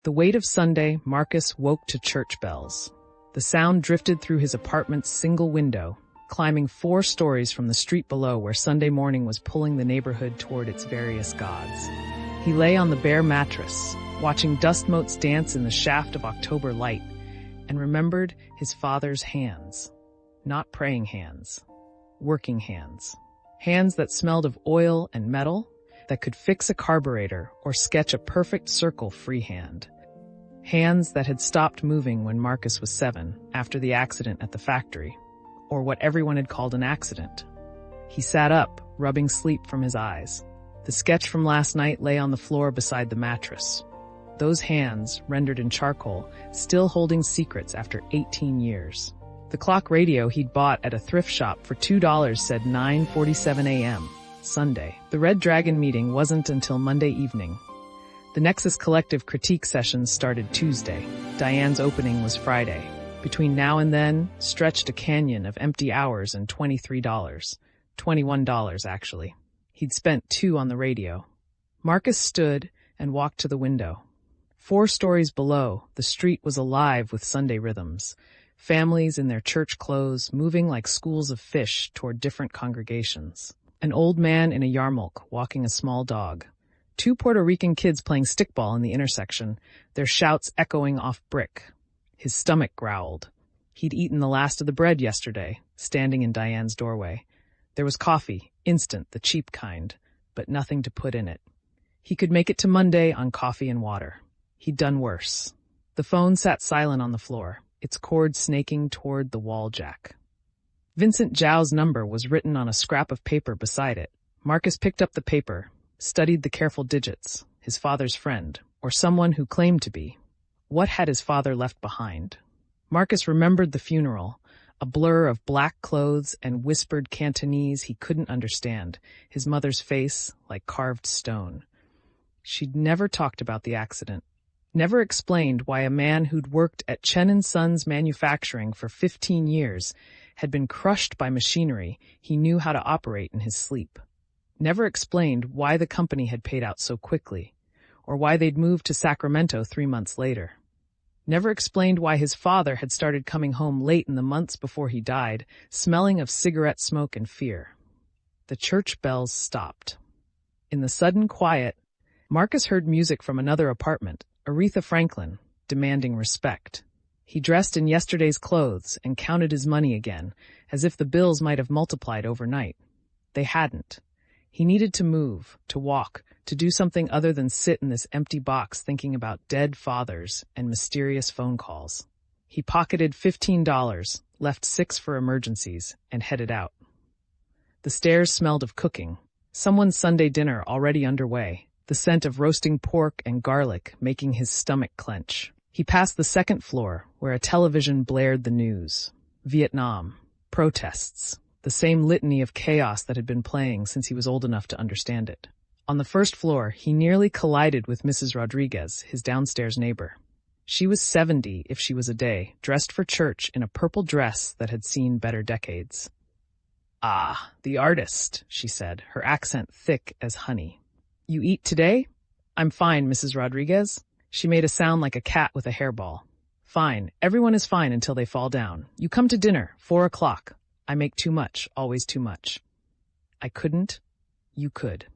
The weight of Sunday, Marcus woke to church bells. The sound drifted through his apartment's single window, climbing 4 stories from the street below where Sunday morning was pulling the neighborhood toward its various gods. He lay on the bare mattress, watching dust motes dance in the shaft of October light, and remembered his father's hands. Not praying hands, working hands. Hands that smelled of oil and metal, that could fix a carburetor or sketch a perfect circle freehand. Hands that had stopped moving when Marcus was 7, after the accident at the factory, or what everyone had called an accident. He sat up, rubbing sleep from his eyes. The sketch from last night lay on the floor beside the mattress. Those hands, rendered in charcoal, still holding secrets after 18 years. The clock radio he'd bought at a thrift shop for $2 said 9:47 a.m., Sunday. The Red Dragon meeting wasn't until Monday evening. The Nexus Collective critique sessions started Tuesday. Diane's opening was Friday. Between now and then, stretched a canyon of empty hours and $23. $21, actually. He'd spent $2 on the radio. Marcus stood and walked to the window. 4 stories below, the street was alive with Sunday rhythms. Families in their church clothes moving like schools of fish toward different congregations. An old man in a yarmulke walking a small dog. 2 Puerto Rican kids playing stickball in the intersection, their shouts echoing off brick. His stomach growled. He'd eaten the last of the bread yesterday, standing in Diane's doorway. There was coffee, instant, the cheap kind, but nothing to put in it. He could make it to Monday on coffee and water. He'd done worse. The phone sat silent on the floor, its cord snaking toward the wall jack. Vincent Zhao's number was written on a scrap of paper beside it. Marcus picked up the paper, studied the careful digits. His father's friend, or someone who claimed to be. What had his father left behind? Marcus remembered the funeral, a blur of black clothes and whispered Cantonese he couldn't understand, his mother's face like carved stone. She'd never talked about the accident, never explained why a man who'd worked at Chen & Sons Manufacturing for 15 years had been crushed by machinery he knew how to operate in his sleep. Never explained why the company had paid out so quickly, or why they'd moved to Sacramento 3 months later. Never explained why his father had started coming home late in the months before he died, smelling of cigarette smoke and fear. The church bells stopped. In the sudden quiet, Marcus heard music from another apartment, Aretha Franklin, demanding respect. He dressed in yesterday's clothes and counted his money again, as if the bills might have multiplied overnight. They hadn't. He needed to move, to walk, to do something other than sit in this empty box thinking about dead fathers and mysterious phone calls. He pocketed $15, left 6 for emergencies, and headed out. The stairs smelled of cooking, someone's Sunday dinner already underway, the scent of roasting pork and garlic making his stomach clench. He passed the 2nd floor, where a television blared the news. Vietnam. Protests. The same litany of chaos that had been playing since he was old enough to understand it. On the 1st floor, he nearly collided with Mrs. Rodriguez, his downstairs neighbor. She was 70 if she was a day, dressed for church in a purple dress that had seen better decades. "Ah, the artist," she said, her accent thick as honey. "You eat today?" "I'm fine, Mrs. Rodriguez." She made a sound like a cat with a hairball. "Fine. Everyone is fine until they fall down. You come to dinner, 4 o'clock. I make too much, always too much." "I couldn't." "You could."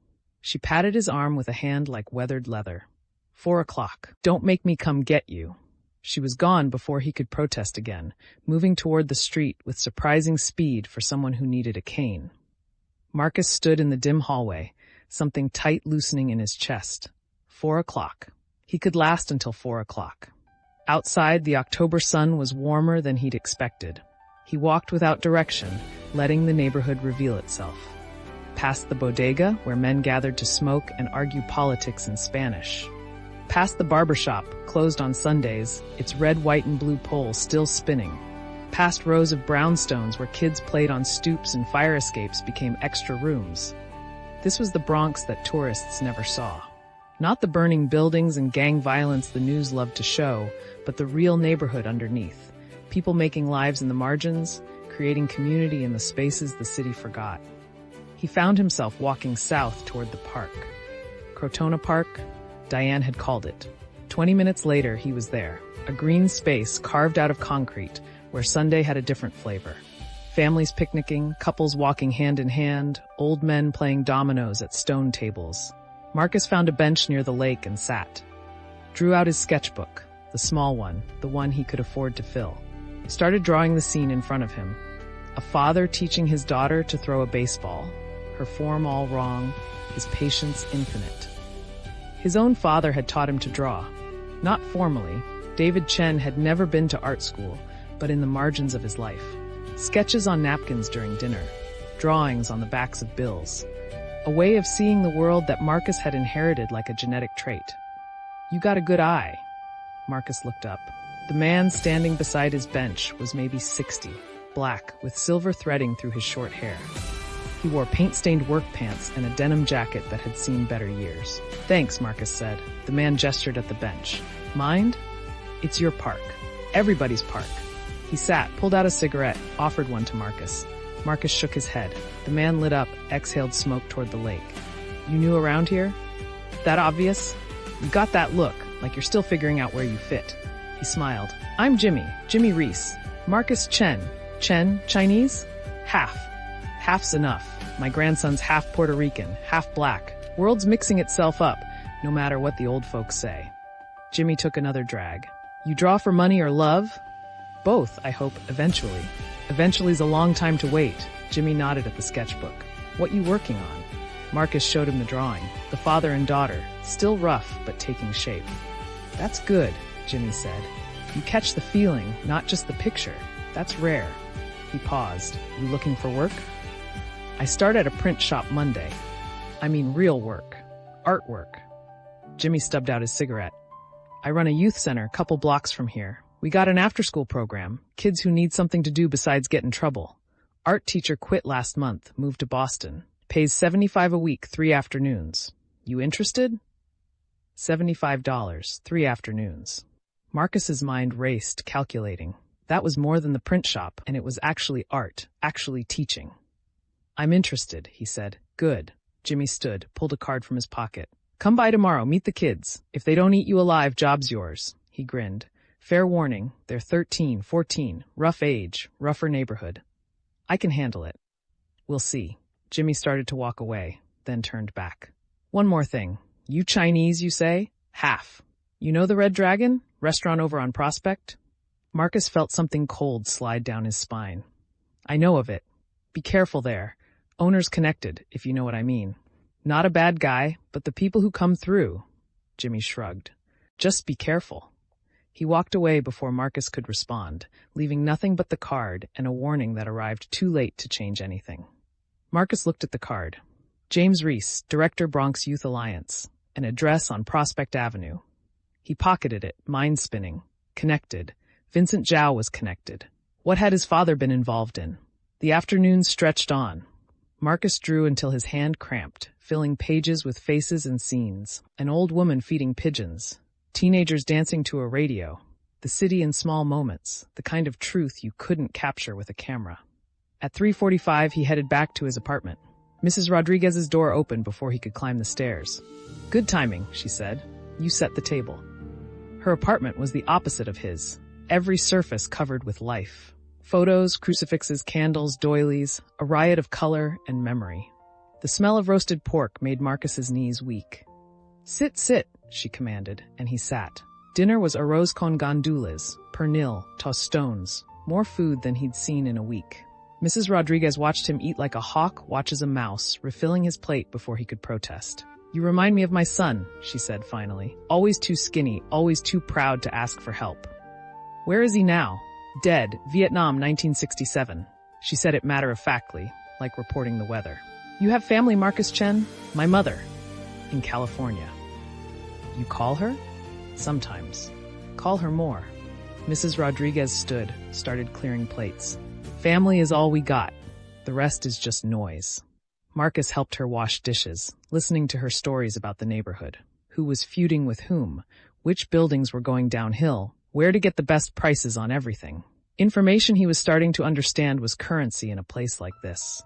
She patted his arm with a hand like weathered leather. 4 o'clock. "Don't make me come get you." She was gone before he could protest again, moving toward the street with surprising speed for someone who needed a cane. Marcus stood in the dim hallway, something tight loosening in his chest. 4 o'clock. He could last until 4 o'clock. Outside, the October sun was warmer than he'd expected. He walked without direction, letting the neighborhood reveal itself. Past the bodega, where men gathered to smoke and argue politics in Spanish. Past the barber shop, closed on Sundays, its red, white, and blue pole still spinning. Past rows of brownstones where kids played on stoops and fire escapes became extra rooms. This was the Bronx that tourists never saw. Not the burning buildings and gang violence the news loved to show, but the real neighborhood underneath. People making lives in the margins, creating community in the spaces the city forgot. He found himself walking south toward the park. Crotona Park, Diane had called it. 20 minutes later, he was there, a green space carved out of concrete where Sunday had a different flavor. Families picnicking, couples walking hand in hand, old men playing dominoes at stone tables. Marcus found a bench near the lake and sat. Drew out his sketchbook, the small one, the one he could afford to fill. Started drawing the scene in front of him. A father teaching his daughter to throw a baseball, her form all wrong, his patience infinite. His own father had taught him to draw. Not formally, David Chen had never been to art school, but in the margins of his life. Sketches on napkins during dinner, drawings on the backs of bills. A way of seeing the world that Marcus had inherited like a genetic trait. "You got a good eye." Marcus looked up. The man standing beside his bench was maybe 60, black, with silver threading through his short hair. He wore paint-stained work pants and a denim jacket that had seen better years. "Thanks," Marcus said. The man gestured at the bench. "Mind? It's your park. Everybody's park." He sat, pulled out a cigarette, offered one to Marcus. Marcus shook his head. The man lit up, exhaled smoke toward the lake. "You new around here? That obvious? You got that look, like you're still figuring out where you fit." He smiled. "I'm Jimmy Reese. Marcus Chen. Chen, Chinese? Half. Half's enough. My grandson's half Puerto Rican, half black. World's mixing itself up, no matter what the old folks say." Jimmy took another drag. "You draw for money or love?" "Both, I hope, eventually." "Eventually's a long time to wait." Jimmy nodded at the sketchbook. "What you working on?" Marcus showed him the drawing. The father and daughter, still rough but taking shape. "That's good," Jimmy said. "You catch the feeling, not just the picture. That's rare." He paused. "You looking for work?" "I start at a print shop Monday. I mean real work. Artwork." Jimmy stubbed out his cigarette. "I run a youth center a couple blocks from here. We got an after-school program, kids who need something to do besides get in trouble. Art teacher quit last month, moved to Boston. Pays $75 a week, 3 afternoons. You interested?" $75, 3 afternoons. Marcus's mind raced, calculating. That was more than the print shop, and it was actually art, actually teaching. "I'm interested," he said. "Good." Jimmy stood, pulled a card from his pocket. "Come by tomorrow, meet the kids. If they don't eat you alive, job's yours." He grinned. "Fair warning, they're 13, 14, rough age, rougher neighborhood. I can handle it. We'll see." Jimmy started to walk away, then turned back. "One more thing. You Chinese, you say? Half. You know the Red Dragon? Restaurant over on Prospect?" Marcus felt something cold slide down his spine. "I know of it. Be careful there. Owner's connected, if you know what I mean. Not a bad guy, but the people who come through." Jimmy shrugged. "Just be careful." He walked away before Marcus could respond, leaving nothing but the card and a warning that arrived too late to change anything. Marcus looked at the card. James Reese, Director, Bronx Youth Alliance. An address on Prospect Avenue. He pocketed it, mind spinning. Connected. Vincent Zhao was connected. What had his father been involved in? The afternoon stretched on. Marcus drew until his hand cramped, filling pages with faces and scenes. An old woman feeding pigeons. Teenagers dancing to a radio. The city in small moments, the kind of truth you couldn't capture with a camera. At 3:45, he headed back to his apartment. Mrs. Rodriguez's door opened before he could climb the stairs. "Good timing," she said. "You set the table." Her apartment was the opposite of his. Every surface covered with life. Photos, crucifixes, candles, doilies, a riot of color and memory. The smell of roasted pork made Marcus's knees weak. Sit, she commanded, and he sat. Dinner was arroz con gandules, pernil, tostones, more food than he'd seen in a week. Mrs. Rodriguez watched him eat like a hawk watches a mouse, refilling his plate before he could protest. "You remind me of my son," she said finally. "Always too skinny, always too proud to ask for help." "Where is he now?" "Dead, Vietnam, 1967. She said it matter-of-factly, like reporting the weather. "You have family, Marcus Chen?" "My mother." "In California." "You call her?" "Sometimes." "Call her more." Mrs. Rodriguez stood, started clearing plates. "Family is all we got. The rest is just noise." Marcus helped her wash dishes, listening to her stories about the neighborhood. Who was feuding with whom, which buildings were going downhill, where to get the best prices on everything. Information he was starting to understand was currency in a place like this.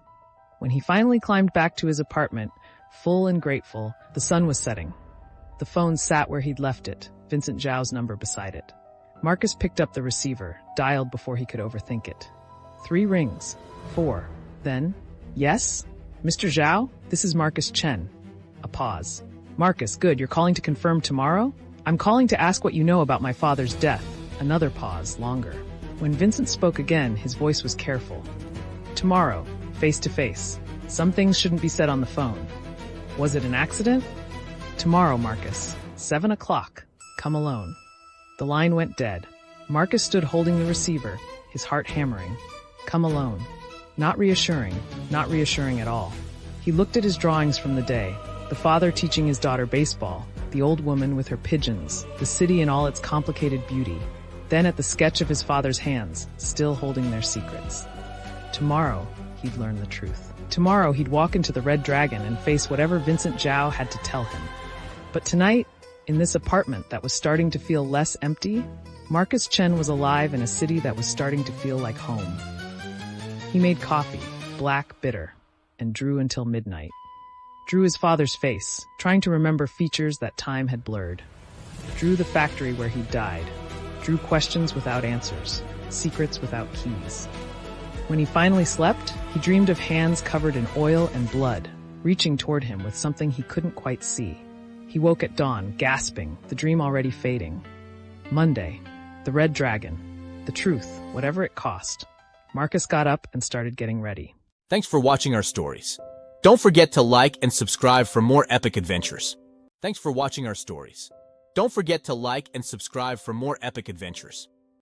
When he finally climbed back to his apartment, full and grateful, the sun was setting. The phone sat where he'd left it, Vincent Zhao's number beside it. Marcus picked up the receiver, dialed before he could overthink it. 3 rings. 4. Then, yes? Mr. Zhao, this is Marcus Chen. A pause. Marcus, good, you're calling to confirm tomorrow? I'm calling to ask what you know about my father's death. Another pause, longer. When Vincent spoke again, his voice was careful. Tomorrow, face to face. Some things shouldn't be said on the phone. Was it an accident? Tomorrow, Marcus. 7 o'clock. Come alone. The line went dead. Marcus stood holding the receiver, his heart hammering. Come alone. Not reassuring at all. He looked at his drawings from the day, the father teaching his daughter baseball, the old woman with her pigeons, the city in all its complicated beauty, then at the sketch of his father's hands, still holding their secrets. Tomorrow, he'd learn the truth. Tomorrow, he'd walk into the Red Dragon and face whatever Vincent Zhao had to tell him. But tonight, in this apartment that was starting to feel less empty, Marcus Chen was alive in a city that was starting to feel like home. He made coffee, black, bitter, and drew until midnight. Drew his father's face, trying to remember features that time had blurred. Drew the factory where he'd died. Drew questions without answers, secrets without keys. When he finally slept, he dreamed of hands covered in oil and blood, reaching toward him with something he couldn't quite see. He woke at dawn, gasping, the dream already fading. Monday, the Red Dragon, the truth, whatever it cost. Marcus got up and started getting ready. Thanks for watching our stories. Don't forget to like and subscribe for more epic adventures. Thanks for watching our stories. Don't forget to like and subscribe for more epic adventures.